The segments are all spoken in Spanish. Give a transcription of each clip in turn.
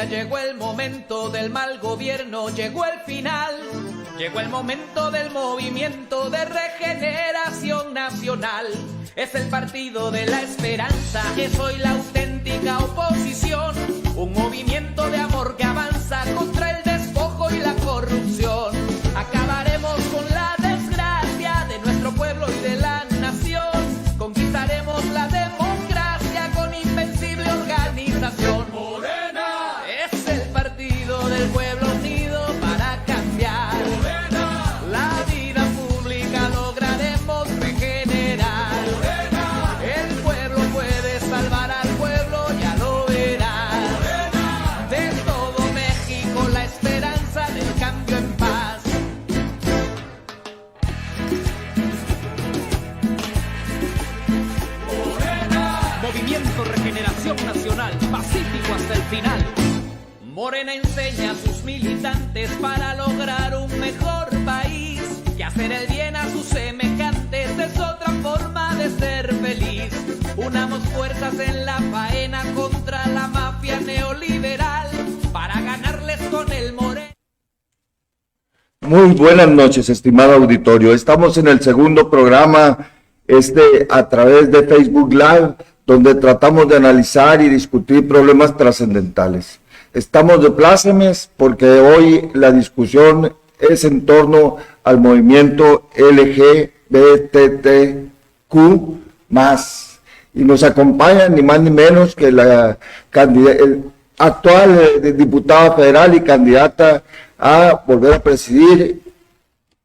Ya llegó el momento del mal gobierno, llegó el final. Llegó el momento del movimiento de regeneración nacional. Es el partido de la esperanza, es hoy la auténtica oposición. Un movimiento de amor que avanza contra el despojo y la corrupción. Acabaremos con la desgracia de nuestro pueblo y de la nación. Conquistaremos la democracia con invencible organización. Morena es el partido del pueblo unido para cambiar. Morena, la vida pública lograremos regenerar. Morena, el pueblo puede salvar al pueblo, ya lo verás. Morena, de todo México la esperanza del cambio en paz. Morena, Movimiento Regeneración Nacional, pacífico hasta el final. Morena enseña a sus militantes para lograr un mejor país y hacer el bien a sus semejantes es otra forma de ser feliz. Unamos fuerzas en la faena contra la mafia neoliberal para ganarles con el Morena. Muy buenas noches, estimado auditorio. Estamos en el segundo programa a través de Facebook Live, donde tratamos de analizar y discutir problemas trascendentales. Estamos de plácemes porque hoy la discusión es en torno al movimiento LGBTQ+, y nos acompaña ni más ni menos que la actual diputada federal y candidata a volver a presidir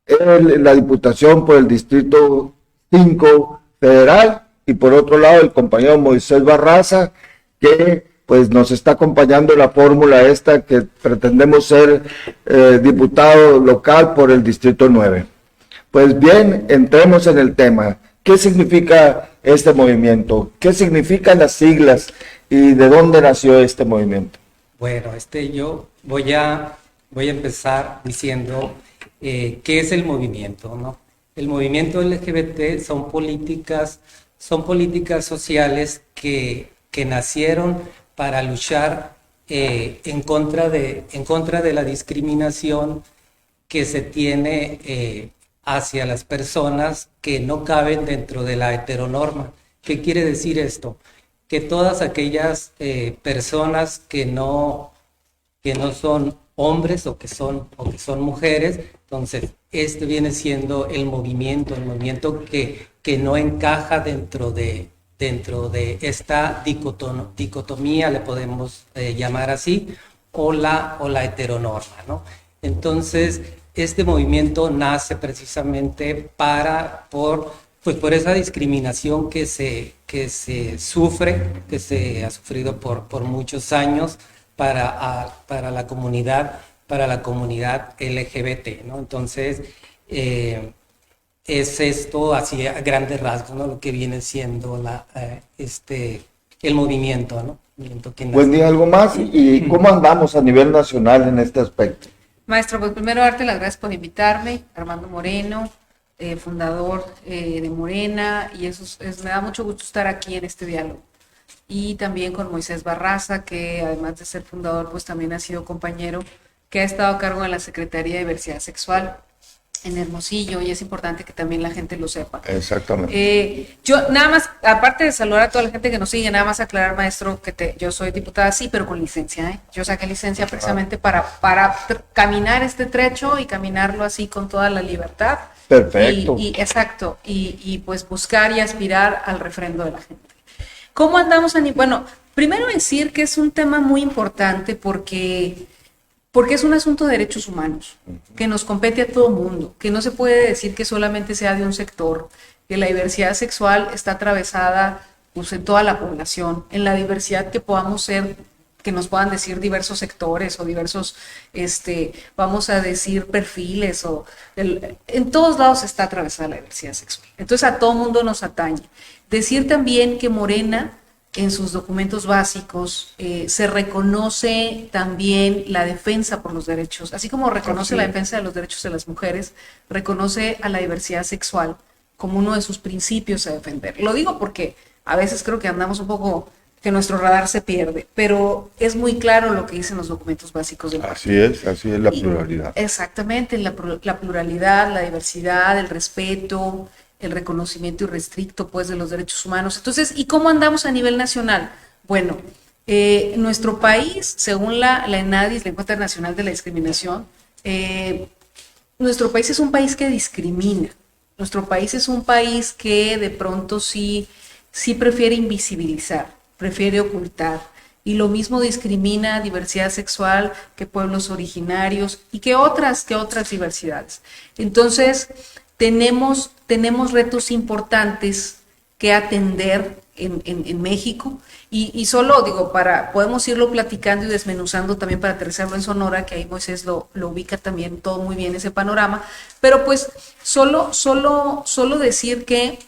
la diputación por el Distrito 5 Federal, y por otro lado el compañero Moisés Barraza, que pues nos está acompañando la fórmula esta que pretendemos ser diputado local por el Distrito 9. Pues bien, entremos en el tema. ¿Qué significa este movimiento? ¿Qué significan las siglas y de dónde nació este movimiento? Bueno, yo voy a empezar diciendo qué es el movimiento, ¿no? El movimiento LGBT son políticas sociales que nacieron para luchar en contra de la discriminación que se tiene hacia las personas que no caben dentro de la heteronorma. ¿Qué quiere decir esto? Que todas aquellas personas que no son hombres o que son mujeres, entonces este viene siendo el movimiento que no encaja dentro de esta dicotomía, le podemos llamar así, o la heteronorma, ¿no? Entonces, este movimiento nace precisamente por esa discriminación que se sufre, que se ha sufrido por muchos años para la comunidad LGBT, ¿no? Entonces, es esto así a grandes rasgos, ¿no? Lo que viene siendo el movimiento, ¿no? Pues ni algo más, y ¿cómo andamos a nivel nacional en este aspecto? Maestro, pues primero darte las gracias por invitarme. Armando Moreno, fundador de Morena, y me da mucho gusto estar aquí en este diálogo. Y también con Moisés Barraza, que además de ser fundador, pues también ha sido compañero, que ha estado a cargo de la Secretaría de Diversidad Sexual en Hermosillo, y es importante que también la gente lo sepa. Exactamente. Yo nada más, aparte de saludar a toda la gente que nos sigue, nada más aclarar, maestro, que yo soy diputada, sí, pero con licencia, ¿eh? Yo saqué licencia precisamente para caminar este trecho y caminarlo así con toda la libertad. Perfecto. Exacto, y pues buscar y aspirar al refrendo de la gente. ¿Cómo andamos, Ani? Bueno, primero decir que es un tema muy importante porque es un asunto de derechos humanos, que nos compete a todo mundo, que no se puede decir que solamente sea de un sector, que la diversidad sexual está atravesada pues, en toda la población, en la diversidad que podamos ser, que nos puedan decir diversos sectores o diversos, vamos a decir perfiles, en todos lados está atravesada la diversidad sexual. Entonces a todo mundo nos atañe. Decir también que Morena, en sus documentos básicos, se reconoce también la defensa por los derechos, así como reconoce la defensa de los derechos de las mujeres, reconoce a la diversidad sexual como uno de sus principios a defender. Lo digo porque a veces creo que andamos un poco que nuestro radar se pierde, pero es muy claro lo que dicen los documentos básicos del partido. Así es la Y- pluralidad. Exactamente, la pluralidad, la diversidad, el respeto, el reconocimiento irrestricto pues de los derechos humanos. Entonces, ¿y cómo andamos a nivel nacional? Bueno, nuestro país, según la ENADIS, la Encuesta Nacional de la Discriminación, nuestro país es un país que discrimina. Nuestro país es un país que de pronto sí prefiere invisibilizar, prefiere ocultar. Y lo mismo discrimina diversidad sexual que pueblos originarios y que otras diversidades. Entonces, tenemos retos importantes que atender en México y solo digo, podemos irlo platicando y desmenuzando también para aterrizarlo en Sonora, que ahí Moisés lo ubica también todo muy bien ese panorama, pero pues solo decir que,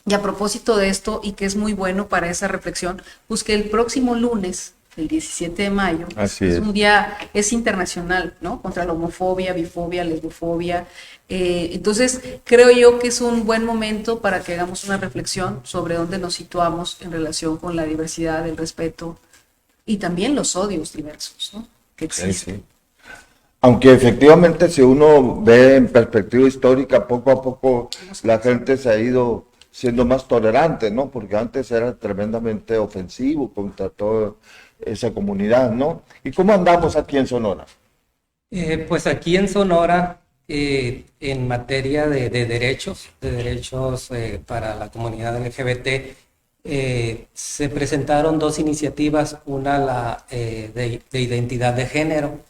y a propósito de esto, y que es muy bueno para esa reflexión, pues que el próximo lunes, el 17 de mayo, Así es es. un día, es internacional, ¿no? Contra la homofobia, bifobia, lesbofobia. Entonces, creo yo que es un buen momento para que hagamos una reflexión sobre dónde nos situamos en relación con la diversidad, el respeto y también los odios diversos, ¿no? Que existen. Sí. Aunque efectivamente si uno ve en perspectiva histórica, poco a poco la gente se ha ido siendo más tolerante, ¿no? Porque antes era tremendamente ofensivo contra toda esa comunidad, ¿no? ¿Y cómo andamos aquí en Sonora? Pues aquí en Sonora, en materia de derechos para la comunidad LGBT, se presentaron dos iniciativas, una de identidad de género.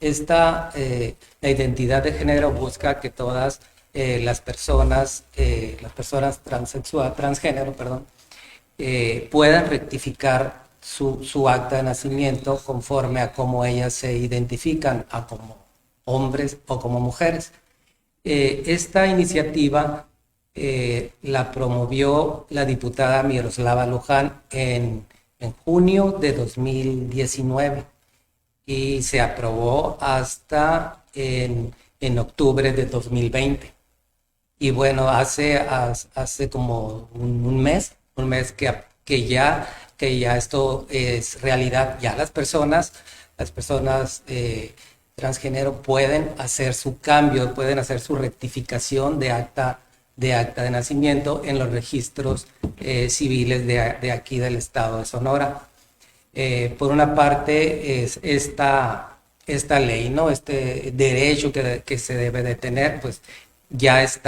La identidad de género busca que todas las personas transgénero, puedan rectificar su acta de nacimiento conforme a cómo ellas se identifican, a como hombres o como mujeres. Esta iniciativa la promovió la diputada Miroslava Luján en junio de 2019 y se aprobó hasta en octubre de 2020. Y bueno, hace como un mes que ya esto es realidad. Ya las personas transgénero pueden hacer su cambio, pueden hacer su rectificación de acta de nacimiento en los registros civiles de aquí del estado de Sonora. Por una parte es esta ley, ¿no? Este derecho que se debe de tener, pues ya es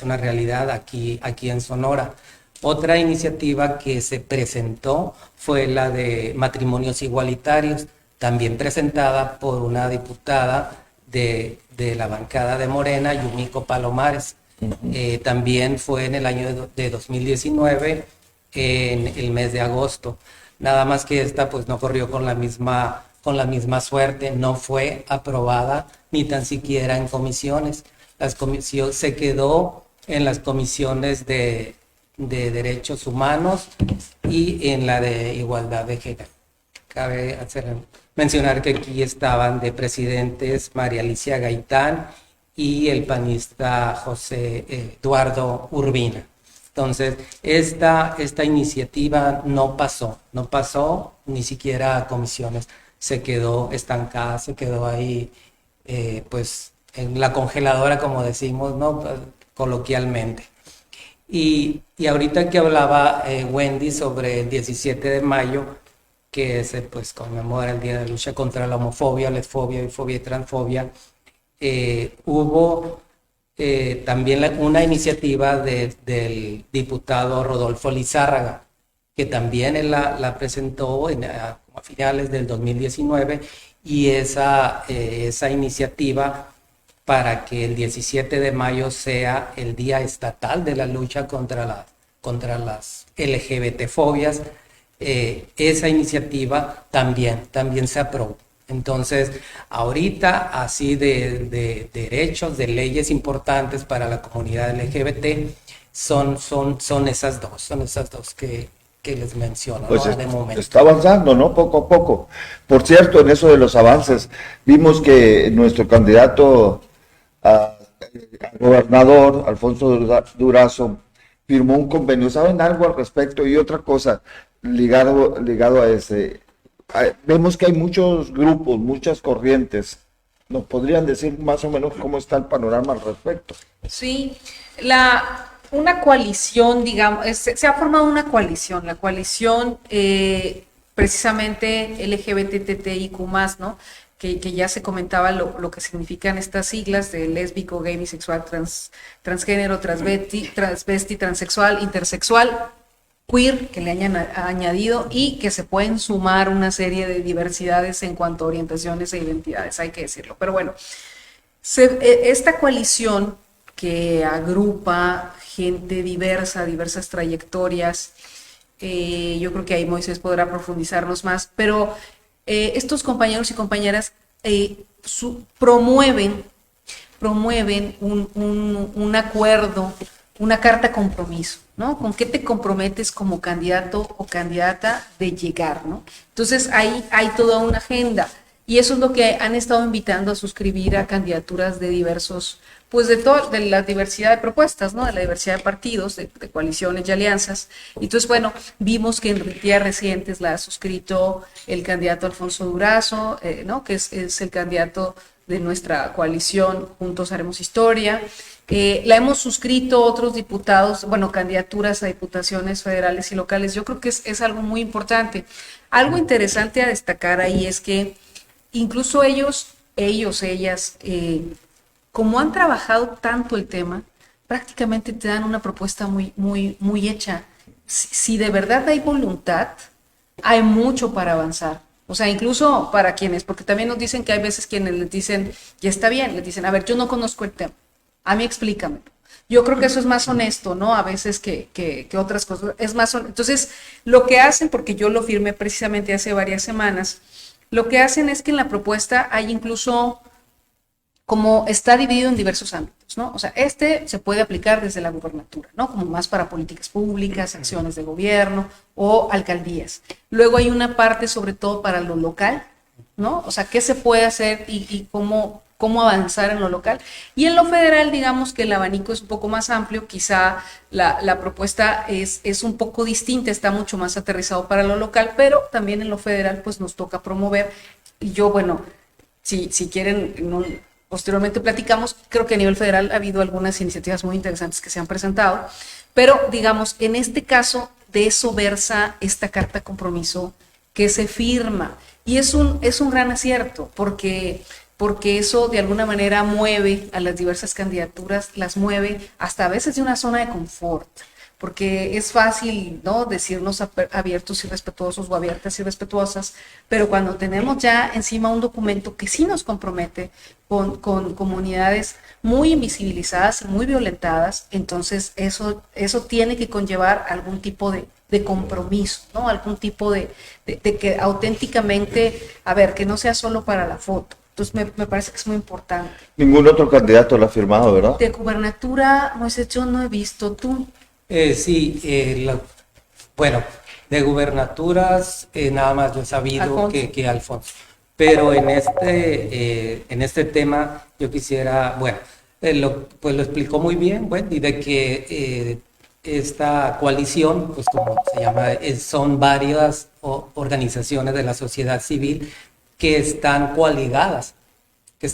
una realidad aquí en Sonora. Otra iniciativa que se presentó fue la de matrimonios igualitarios, también presentada por una diputada de la bancada de Morena, Yumiko Palomares. También fue en el año de 2019, en el mes de agosto. Nada más que esta pues no corrió con la misma suerte, no fue aprobada ni tan siquiera en comisiones. Se quedó en las comisiones de derechos humanos y en la de igualdad de género. Cabe mencionar que aquí estaban de presidentes María Alicia Gaitán y el panista José Eduardo Urbina. Entonces, esta iniciativa no pasó ni siquiera a comisiones, se quedó estancada, se quedó ahí, pues, en la congeladora, como decimos, ¿no? Coloquialmente. Y ahorita que hablaba Wendy sobre el 17 de mayo, que se pues conmemora el Día de Lucha contra la homofobia, lesfobia, bifobia y transfobia, hubo también una iniciativa del diputado Rodolfo Lizárraga, que también él la presentó a finales del 2019, y esa iniciativa para que el 17 de mayo sea el Día Estatal de la Lucha contra las LGBT-fobias, esa iniciativa también se aprobó. Entonces, ahorita, así de derechos, de leyes importantes para la comunidad LGBT, son esas dos que les menciono, Pues ¿no? De momento. está avanzando, ¿no? Poco a poco. Por cierto, en eso de los avances, vimos que nuestro candidato a gobernador, Alfonso Durazo, firmó un convenio. ¿Saben algo al respecto? Y otra cosa, ligado a ese. Vemos que hay muchos grupos, muchas corrientes. ¿Nos podrían decir más o menos cómo está el panorama al respecto? Sí, una coalición, digamos, se ha formado una coalición, la coalición precisamente LGBTTIQ+, ¿no? Que ya se comentaba lo que significan estas siglas de lésbico, gay, bisexual, transgénero, transvesti, transexual, intersexual, queer, que le hayan añadido, y que se pueden sumar una serie de diversidades en cuanto a orientaciones e identidades, hay que decirlo. Pero bueno, esta coalición que agrupa gente diversa, diversas trayectorias, yo creo que ahí Moisés podrá profundizarnos más, pero estos compañeros y compañeras promueven un acuerdo, una carta compromiso, ¿no? ¿Con qué te comprometes como candidato o candidata de llegar, ¿no? Entonces ahí hay toda una agenda, y eso es lo que han estado invitando a suscribir a candidaturas de diversos, pues de la diversidad de propuestas, ¿no? De la diversidad de partidos, de coaliciones y alianzas. Entonces, bueno, vimos que en días recientes la ha suscrito el candidato Alfonso Durazo, ¿no? Que es el candidato de nuestra coalición Juntos Haremos Historia. La hemos suscrito otros diputados, bueno, candidaturas a diputaciones federales y locales. Yo creo que es algo muy importante. Algo interesante a destacar ahí es que incluso ellas, como han trabajado tanto el tema, prácticamente te dan una propuesta muy hecha. Si de verdad hay voluntad, hay mucho para avanzar. O sea, incluso para quienes, porque también nos dicen que hay veces quienes les dicen, ya está bien, les dicen, a ver, yo no conozco el tema, a mí explícame. Yo creo que eso es más honesto, ¿no? A veces que otras cosas. Es más honesto. Entonces, lo que hacen, porque yo lo firmé precisamente hace varias semanas, lo que hacen es que en la propuesta hay incluso, como está dividido en diversos ámbitos, ¿no? O sea, se puede aplicar desde la gubernatura, ¿no? Como más para políticas públicas, acciones de gobierno o alcaldías. Luego hay una parte sobre todo para lo local, ¿no? O sea, qué se puede hacer y cómo avanzar en lo local. Y en lo federal, digamos que el abanico es un poco más amplio, quizá la propuesta es un poco distinta, está mucho más aterrizado para lo local, pero también en lo federal pues nos toca promover. Y yo, bueno, si quieren, posteriormente platicamos, creo que a nivel federal ha habido algunas iniciativas muy interesantes que se han presentado, pero digamos, en este caso de eso versa esta carta compromiso que se firma, y es un gran acierto, porque eso de alguna manera mueve a las diversas candidaturas, las mueve hasta a veces de una zona de confort, porque es fácil, ¿no?, decirnos abiertos y respetuosos o abiertas y respetuosas, pero cuando tenemos ya encima un documento que sí nos compromete con comunidades muy invisibilizadas y muy violentadas, entonces eso tiene que conllevar algún tipo de compromiso, ¿no? Algún tipo de que auténticamente, a ver, que no sea solo para la foto. Entonces me parece que es muy importante. Ningún otro candidato lo ha firmado, ¿verdad? De gubernatura, Moisés, yo no he visto. ¿Tú? Sí, bueno, de gubernaturas nada más yo he sabido Alfonso. que Alfonso. Pero en este tema yo quisiera, bueno, pues lo explicó muy bien, bueno, y de que esta coalición, pues como se llama, son varias organizaciones de la sociedad civil que están coaligadas y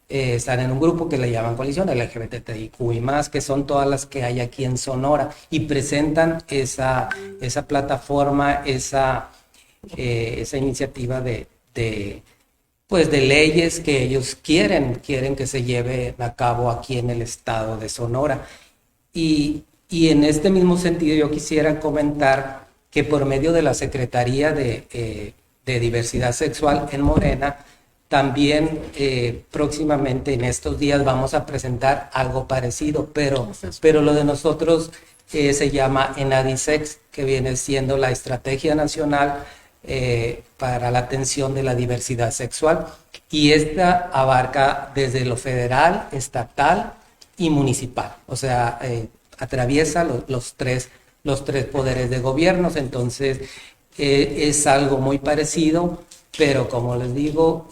están en un grupo que le llaman coalición LGBTIQ y más, que son todas las que hay aquí en Sonora, y presentan esa plataforma, esa iniciativa de leyes que ellos quieren que se lleve a cabo aquí en el estado de Sonora. Y en este mismo sentido yo quisiera comentar que por medio de la Secretaría de Diversidad Sexual en Morena, también próximamente en estos días vamos a presentar algo parecido, pero lo de nosotros se llama ENADISEX, que viene siendo la Estrategia Nacional para la Atención de la Diversidad Sexual, y esta abarca desde lo federal, estatal y municipal, o sea, atraviesa los tres poderes de gobiernos. Entonces es algo muy parecido, pero como les digo,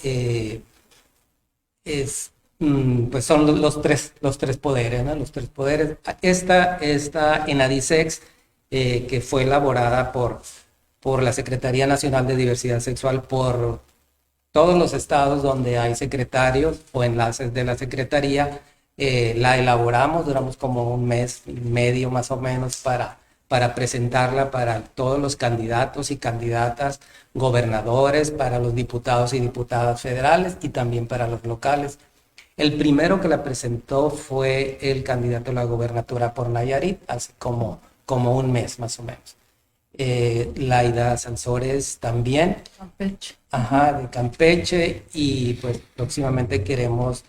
pues son los tres poderes, ¿no? Los tres poderes. Esta ENADISEX que fue elaborada por la Secretaría Nacional de Diversidad Sexual, por todos los estados donde hay secretarios o enlaces de la Secretaría. La elaboramos, duramos como un mes y medio más o menos para presentarla para todos los candidatos y candidatas, gobernadores, para los diputados y diputadas federales y también para los locales. El primero que la presentó fue el candidato a la gobernatura por Nayarit, hace como un mes más o menos. Laida Sansores también. Campeche. Ajá, de Campeche, y pues próximamente queremos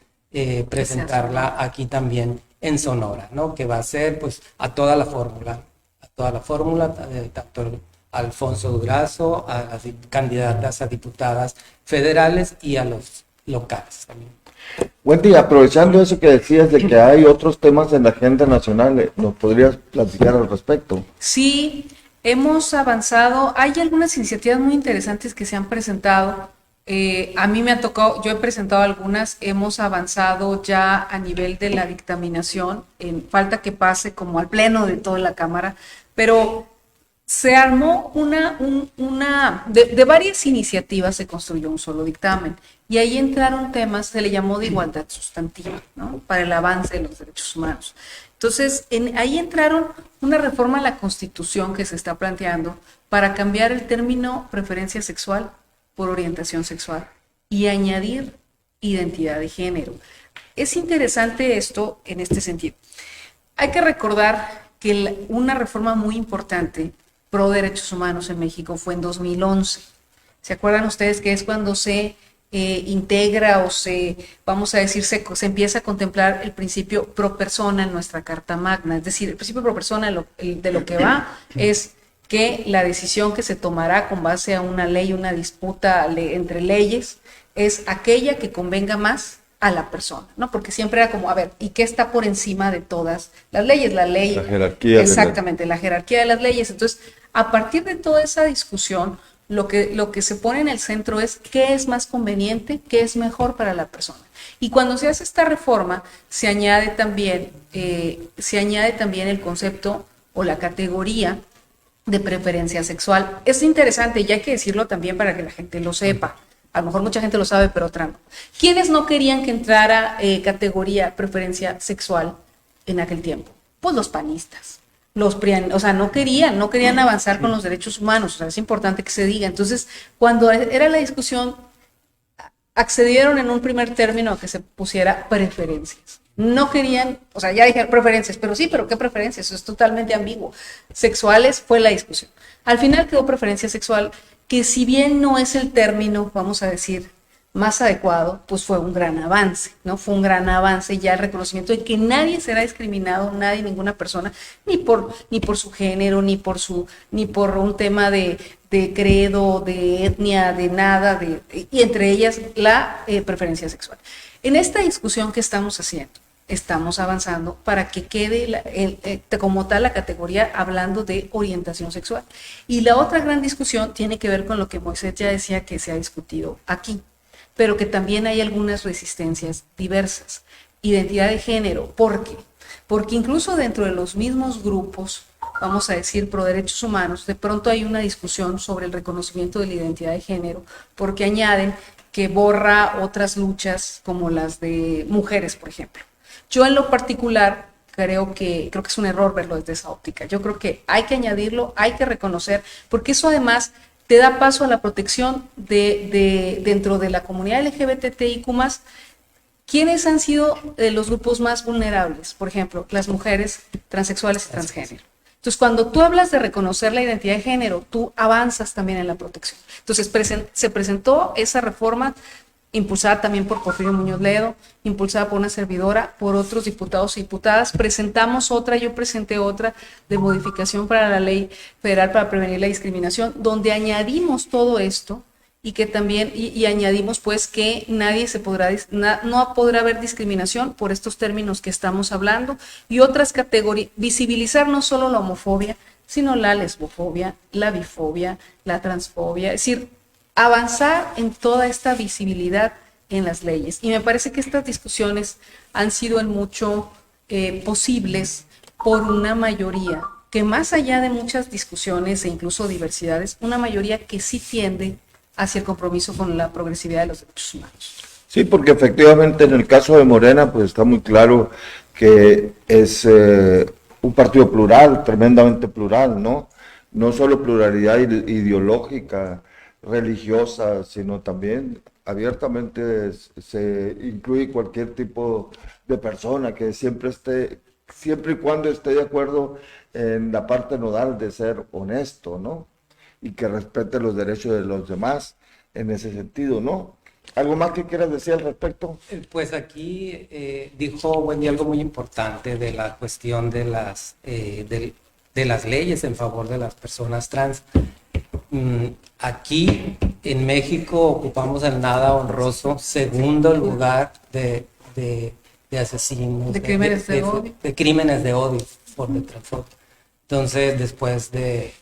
presentarla aquí también en Sonora, ¿no? Que va a ser pues a toda la fórmula, tanto Alfonso Durazo, a las candidatas a diputadas federales y a los locales también. Wendy, aprovechando eso que decías de que hay otros temas en la agenda nacional, ¿nos podrías platicar al respecto? Sí, hemos avanzado. Hay algunas iniciativas muy interesantes que se han presentado. A mí me ha tocado, yo he presentado algunas, hemos avanzado ya a nivel de la dictaminación, falta que pase como al pleno de toda la Cámara, pero se armó de varias iniciativas se construyó un solo dictamen, y ahí entraron temas, se le llamó de igualdad sustantiva, ¿no? Para el avance de los derechos humanos. Entonces, ahí entraron una reforma a la Constitución que se está planteando para cambiar el término preferencia sexual por orientación sexual y añadir identidad de género. Es interesante esto en este sentido. Hay que recordar que una reforma muy importante pro derechos humanos en México fue en 2011. ¿Se acuerdan ustedes que es cuando se integra o vamos a decir, se empieza a contemplar el principio pro persona en nuestra Carta Magna? Es decir, el principio pro persona de lo que va es que la decisión que se tomará con base a una ley, una disputa entre leyes, es aquella que convenga más a la persona, ¿no? Porque siempre era como, a ver, ¿y qué está por encima de todas las leyes? La ley. La jerarquía. Exactamente, la jerarquía de las leyes. Entonces, a partir de toda esa discusión, lo que se pone en el centro es qué es más conveniente, qué es mejor para la persona. Y cuando se hace esta reforma, se añade también el concepto o la categoría de preferencia sexual. Es interesante y hay que decirlo también para que la gente lo sepa. A lo mejor mucha gente lo sabe, pero otra no. ¿Quiénes no querían que entrara categoría preferencia sexual en aquel tiempo? Pues los panistas. Los PRIAN, o sea, no querían avanzar con los derechos humanos. O sea, es importante que se diga. Entonces, cuando era la discusión, accedieron en un primer término a que se pusiera preferencias. No querían, o sea, ya dijeron preferencias, pero sí, pero ¿qué preferencias? Eso es totalmente ambiguo. Sexuales fue la discusión. Al final quedó preferencia sexual, que si bien no es el término, vamos a decir, más adecuado, pues fue un gran avance, ¿no? Fue un gran avance ya el reconocimiento de que nadie será discriminado, nadie, ninguna persona, ni por su género, ni por un tema de credo, de etnia, de nada, y entre ellas la preferencia sexual. En esta discusión que estamos haciendo, estamos avanzando para que quede como tal la categoría hablando de orientación sexual. Y la otra gran discusión tiene que ver con lo que Moisés ya decía que se ha discutido aquí, pero que también hay algunas resistencias diversas. Identidad de género, ¿por qué? Porque incluso dentro de los mismos grupos, vamos a decir, pro derechos humanos, de pronto hay una discusión sobre el reconocimiento de la identidad de género, porque añaden que borra otras luchas como las de mujeres, por ejemplo. Yo en lo particular creo que es un error verlo desde esa óptica. Yo creo que hay que añadirlo, hay que reconocer, porque eso además te da paso a la protección dentro de la comunidad LGBTIQ+. ¿Quiénes han sido los grupos más vulnerables? Por ejemplo, las mujeres transexuales y transgénero. Entonces, cuando tú hablas de reconocer la identidad de género, tú avanzas también en la protección. Entonces, se presentó esa reforma impulsada también por Porfirio Muñoz Ledo, impulsada por una servidora, por otros diputados y diputadas. Presentamos otra, yo presenté otra de modificación para la Ley Federal para Prevenir la Discriminación, donde añadimos todo esto y que también, y añadimos pues que no podrá haber discriminación por estos términos que estamos hablando y otras categorías, visibilizar no solo la homofobia, sino la lesbofobia, la bifobia, la transfobia, es decir, avanzar en toda esta visibilidad en las leyes. Y me parece que estas discusiones han sido en mucho posibles por una mayoría que más allá de muchas discusiones e incluso diversidades, una mayoría que sí tiende hacia el compromiso con la progresividad de los derechos humanos. Sí, porque efectivamente en el caso de Morena, pues está muy claro que es un partido plural, tremendamente plural, ¿no? No solo pluralidad ideológica, religiosa, sino también abiertamente se incluye cualquier tipo de persona que siempre y cuando esté de acuerdo en la parte nodal de ser honesto, ¿no? Y que respete los derechos de los demás en ese sentido, ¿no? ¿Algo más que quieras decir al respecto? Pues aquí dijo Wendy algo muy importante de la cuestión de las leyes en favor de las personas trans. Aquí en México ocupamos el nada honroso segundo lugar de asesinos, de crímenes de odio. De crímenes de odio por de transfobia. Entonces, después de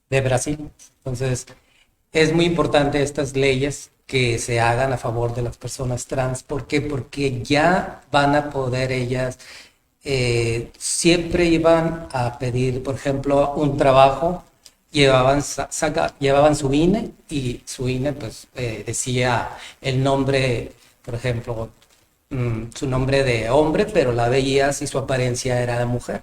Brasil. Entonces, es muy importante estas leyes que se hagan a favor de las personas trans. ¿Por qué? Porque ya van a poder ellas, siempre iban a pedir, por ejemplo, un trabajo, llevaban su INE y su INE pues decía el nombre, por ejemplo, su nombre de hombre, pero la veías y su apariencia era de mujer.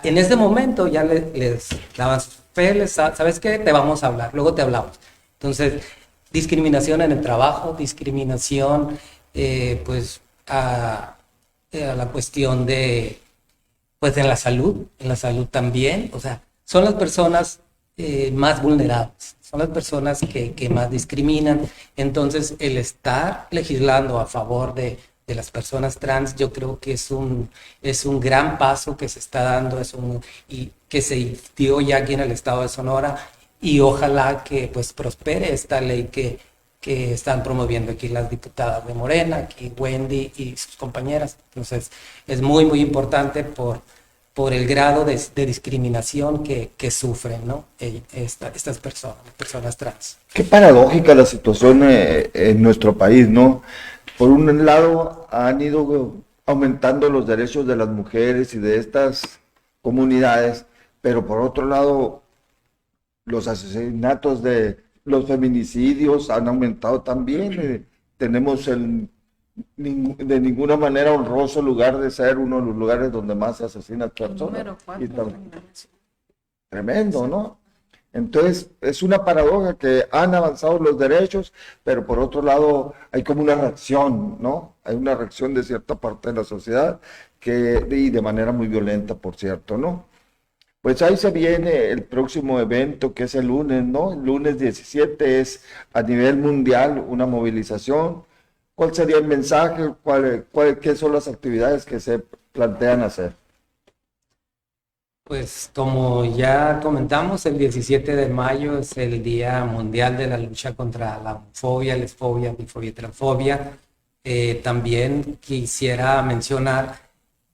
En ese momento ya les daban sus papeles, ¿sabes qué? Te vamos a hablar, luego te hablamos. Entonces, discriminación en el trabajo, discriminación pues a la cuestión de, pues en la salud también, o sea, son las personas más vulnerables, son las personas que más discriminan. Entonces, el estar legislando a favor de las personas trans, yo creo que es un gran paso que se está dando, y que se dio ya aquí en el estado de Sonora, y ojalá que pues prospere esta ley que están promoviendo aquí las diputadas de Morena, aquí Wendy y sus compañeras. Entonces, es muy, muy importante por el grado de discriminación que sufren, ¿no? Estas personas trans. Qué paradójica la situación en nuestro país, ¿no? Por un lado, han ido aumentando los derechos de las mujeres y de estas comunidades, pero por otro lado, los asesinatos los feminicidios han aumentado también. Tenemos de ninguna manera honroso lugar de ser uno de los lugares donde más se asesinan personas. Tremendo, ¿no? Entonces, es una paradoja que han avanzado los derechos, pero por otro lado hay como una reacción, ¿no? Hay una reacción de cierta parte de la sociedad y de manera muy violenta, por cierto, ¿no? Pues ahí se viene el próximo evento, que es el lunes, ¿no? El lunes 17 es a nivel mundial una movilización. ¿Cuál sería el mensaje? ¿Qué son las actividades que se plantean hacer? Pues como ya comentamos, el 17 de mayo es el Día Mundial de la Lucha contra la homofobia, lesfobia, bifobia y transfobia. También quisiera mencionar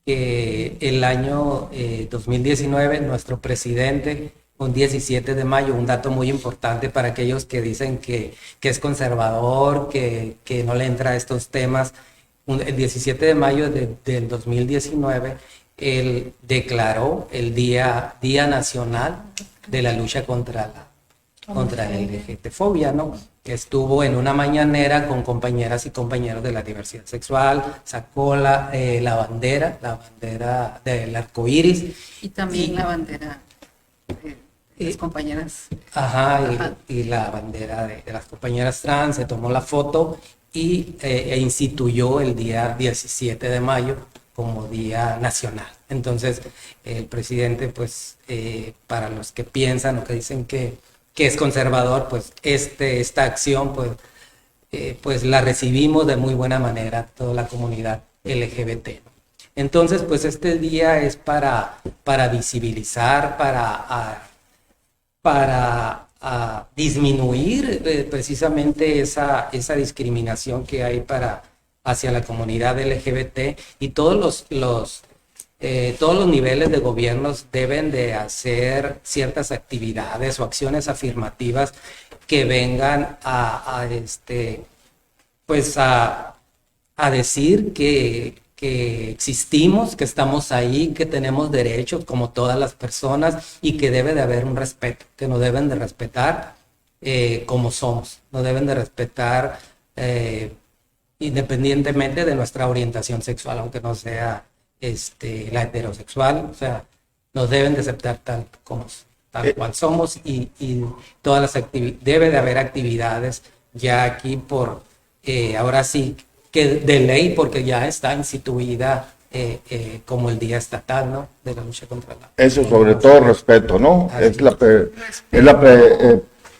que el año 2019, nuestro presidente, un 17 de mayo, un dato muy importante para aquellos que dicen que es conservador, que no le entra a estos temas, el 17 de mayo del 2019, él declaró el Día Nacional de la Lucha contra la LGBTfobia, ¿no? Estuvo en una mañanera con compañeras y compañeros de la diversidad sexual, sacó la bandera del arco iris. Y también la bandera de las compañeras. Y la bandera de las compañeras trans, se tomó la foto e instituyó el día 17 de mayo como Día Nacional. Entonces, el presidente, pues, para los que piensan o que dicen que es conservador, pues esta acción pues la recibimos de muy buena manera toda la comunidad LGBT. Entonces, pues este día es para visibilizar, para disminuir precisamente esa discriminación que hay hacia la comunidad LGBT, y todos los niveles de gobiernos deben de hacer ciertas actividades o acciones afirmativas que vengan a decir que existimos, que estamos ahí, que tenemos derechos como todas las personas y que debe de haber un respeto, que nos deben de respetar como somos, nos deben de respetar independientemente de nuestra orientación sexual, aunque no sea la heterosexual, o sea, nos deben de aceptar tal cual somos y todas las debe de haber actividades ya aquí por, ahora sí, que de ley, porque ya está instituida como el Día Estatal, ¿no?, de la lucha contra la... Eso, sobre todo respeto, ¿no? Así Es la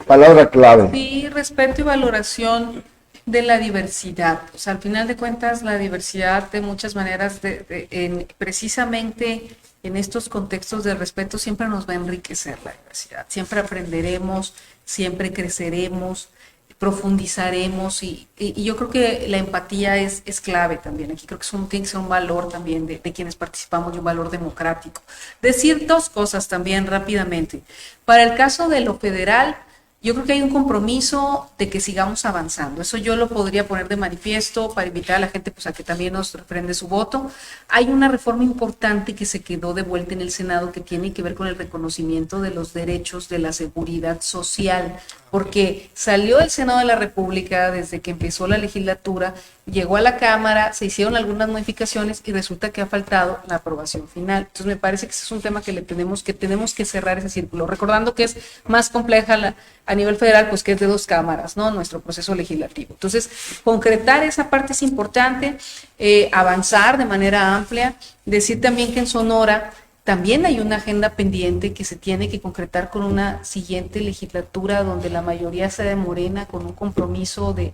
palabra clave. Sí, respeto y valoración de la diversidad. O sea, al final de cuentas, la diversidad de muchas maneras, precisamente en estos contextos de respeto, siempre nos va a enriquecer la diversidad. Siempre aprenderemos, siempre creceremos, profundizaremos y yo creo que la empatía es clave también. Aquí creo que tiene que ser un valor también de quienes participamos y un valor democrático. Decir dos cosas también rápidamente. Para el caso de lo federal, yo creo que hay un compromiso de que sigamos avanzando. Eso yo lo podría poner de manifiesto para invitar a la gente pues, a que también nos refrende su voto. Hay una reforma importante que se quedó de vuelta en el Senado que tiene que ver con el reconocimiento de los derechos de la seguridad social, porque salió del Senado de la República desde que empezó la legislatura, llegó a la Cámara, se hicieron algunas modificaciones y resulta que ha faltado la aprobación final. Entonces me parece que ese es un tema que tenemos que cerrar ese círculo, recordando que es más compleja a nivel federal, pues que es de 2 cámaras, ¿no? Nuestro proceso legislativo. Entonces, concretar esa parte es importante, avanzar de manera amplia, decir también que en Sonora también hay una agenda pendiente que se tiene que concretar con una siguiente legislatura donde la mayoría sea de Morena, con un compromiso de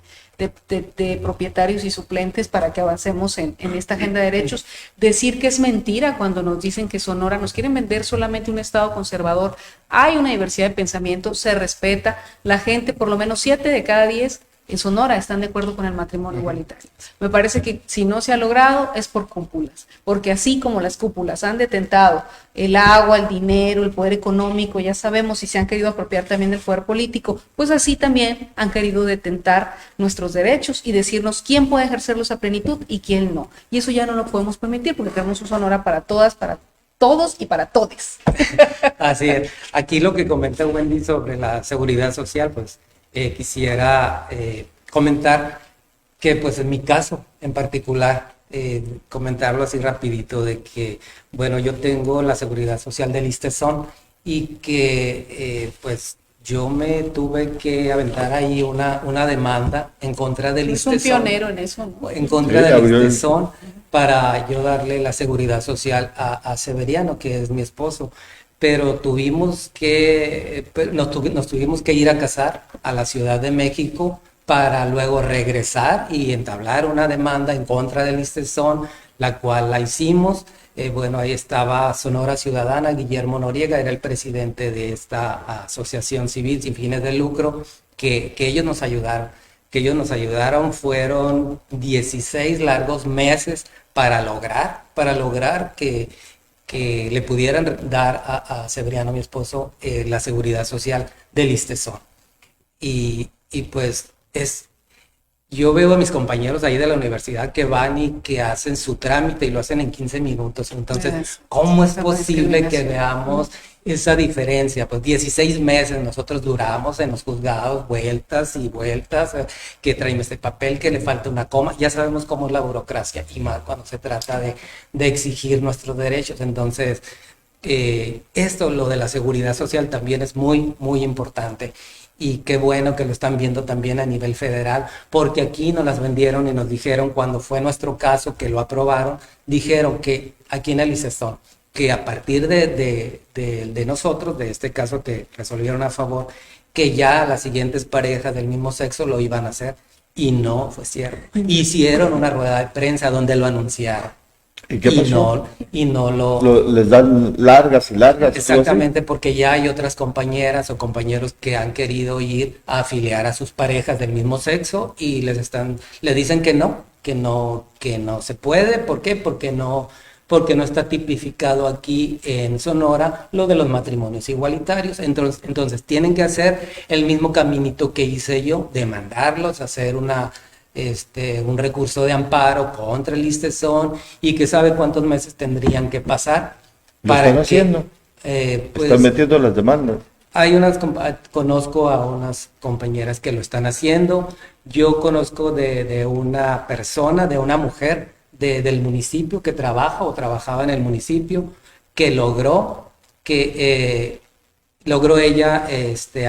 propietarios y suplentes para que avancemos en esta agenda de derechos. Decir que es mentira cuando nos dicen que Sonora nos quieren vender solamente un estado conservador. Hay una diversidad de pensamiento, se respeta. La gente, por lo menos 7 de cada 10 en Sonora están de acuerdo con el matrimonio igualitario. Me parece que si no se ha logrado es por cúpulas, porque así como las cúpulas han detentado el agua, el dinero, el poder económico, ya sabemos, y se han querido apropiar también del poder político, pues así también han querido detentar nuestros derechos y decirnos quién puede ejercerlos a plenitud y quién no. Y eso ya no lo podemos permitir porque tenemos un Sonora para todas, para todos y para todes. Así es. Aquí lo que comenta Wendy sobre la seguridad social, pues quisiera comentar que pues en mi caso en particular, comentarlo así rapidito, de que bueno, yo tengo la seguridad social del ISSSTE y que pues yo me tuve que aventar ahí una demanda en contra del ISSSTE. Es un pionero en eso, ¿no? En contra del ISSSTE para yo darle la seguridad social a Severiano, que es mi esposo. Pero nos tuvimos que ir a casar a la Ciudad de México para luego regresar y entablar una demanda en contra del ISSSTE, la cual la hicimos. Bueno, ahí estaba Sonora Ciudadana, Guillermo Noriega era el presidente de esta asociación civil sin fines de lucro, que ellos nos ayudaron, fueron 16 largos meses para lograr que le pudieran dar a Severiano, mi esposo, la seguridad social del ISSSTE. Y pues yo veo a mis compañeros ahí de la universidad que van y que hacen su trámite y lo hacen en 15 minutos. Entonces, ¿cómo es posible que veamos esa diferencia? Pues 16 meses nosotros duramos en los juzgados, vueltas y vueltas, que traen este papel, que le falta una coma. Ya sabemos cómo es la burocracia y más cuando se trata de exigir nuestros derechos. Entonces, lo de la seguridad social también es muy, muy importante. Y qué bueno que lo están viendo también a nivel federal, porque aquí nos las vendieron y nos dijeron, cuando fue nuestro caso que lo aprobaron, dijeron que aquí en el ISSSTE, que a partir de nosotros, de este caso que resolvieron a favor, que ya las siguientes parejas del mismo sexo lo iban a hacer, y no fue cierto. Hicieron una rueda de prensa donde lo anunciaron. ¿Y qué pasó? Y no les dan largas y largas. Exactamente, porque ya hay otras compañeras o compañeros que han querido ir a afiliar a sus parejas del mismo sexo y le dicen que no se puede. ¿Por qué? Porque no está tipificado aquí en Sonora lo de los matrimonios igualitarios. Entonces tienen que hacer el mismo caminito que hice yo, demandarlos, hacer una un recurso de amparo contra el ISTESON y que sabe cuántos meses tendrían que pasar ¿Lo están haciendo? Pues, están metiendo las demandas. Conozco a unas compañeras que lo están haciendo. Yo conozco de una persona, de una mujer del municipio que trabaja o trabajaba en el municipio, que logró ella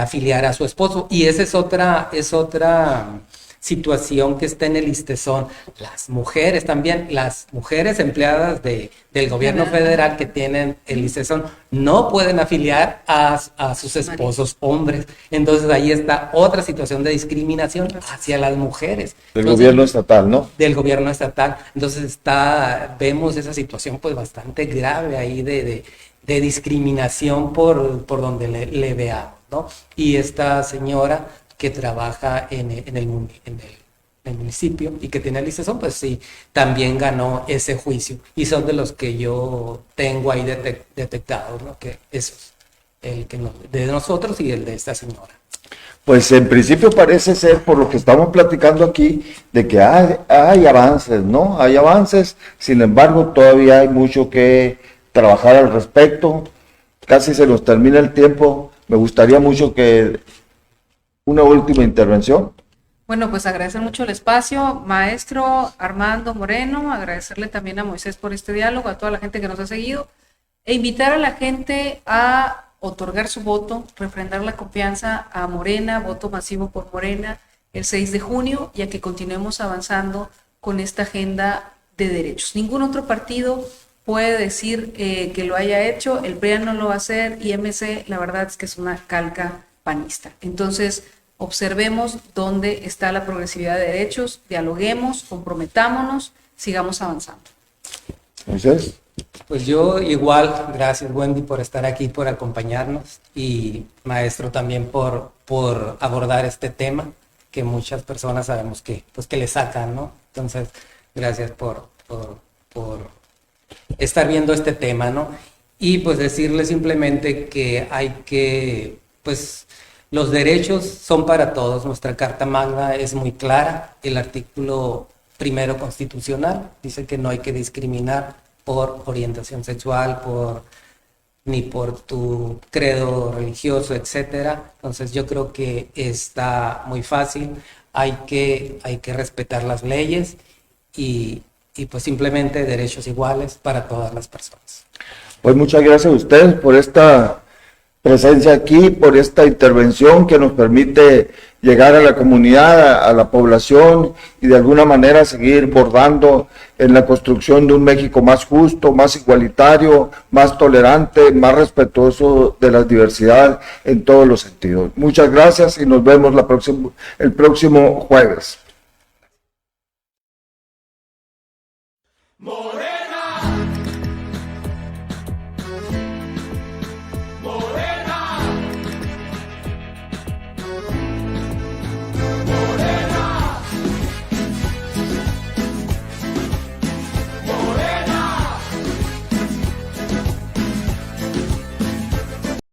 afiliar a su esposo. Y esa es otra situación que está en el ISTESON. Las mujeres también, las mujeres empleadas del gobierno federal que tienen el ISTESON no pueden afiliar a sus esposos hombres. Entonces ahí está otra situación de discriminación hacia las mujeres. Del gobierno estatal, ¿no? Del gobierno estatal. Entonces vemos esa situación pues bastante grave ahí de discriminación por donde le veamos, ¿no? Y esta señora que trabaja en el municipio y que tiene el ISTESON, pues sí, también ganó ese juicio. Y son de los que yo tengo ahí detectados, ¿no? Que esos, de nosotros y el de esta señora. Pues en principio parece ser, por lo que estamos platicando aquí, de que hay avances, ¿no? Hay avances, sin embargo, todavía hay mucho que trabajar al respecto. Casi se nos termina el tiempo. Me gustaría mucho que una última intervención. Bueno, pues agradecer mucho el espacio, maestro Armando Moreno, agradecerle también a Moisés por este diálogo, a toda la gente que nos ha seguido, e invitar a la gente a otorgar su voto, refrendar la confianza a Morena, voto masivo por Morena, el 6 de junio, y a que continuemos avanzando con esta agenda de derechos. Ningún otro partido puede decir que lo haya hecho, el PRIAN no lo va a hacer, y MC, la verdad es que es una calca panista. Entonces, observemos dónde está la progresividad de derechos, dialoguemos, comprometámonos, sigamos avanzando. Entonces, pues yo igual, gracias Wendy por estar aquí, por acompañarnos, y maestro también por abordar este tema que muchas personas sabemos que le sacan, ¿no? Entonces, gracias por estar viendo este tema, ¿no? Y pues decirle simplemente que pues los derechos son para todos. Nuestra Carta Magna es muy clara. El artículo 1 constitucional dice que no hay que discriminar por orientación sexual, ni por tu credo religioso, etcétera. Entonces yo creo que está muy fácil. Hay que respetar las leyes y pues simplemente derechos iguales para todas las personas. pues muchas gracias a ustedes por esta presencia aquí, por esta intervención que nos permite llegar a la comunidad, a la población y de alguna manera seguir bordando en la construcción de un México más justo, más igualitario, más tolerante, más respetuoso de la diversidad en todos los sentidos. Muchas gracias y nos vemos el próximo jueves.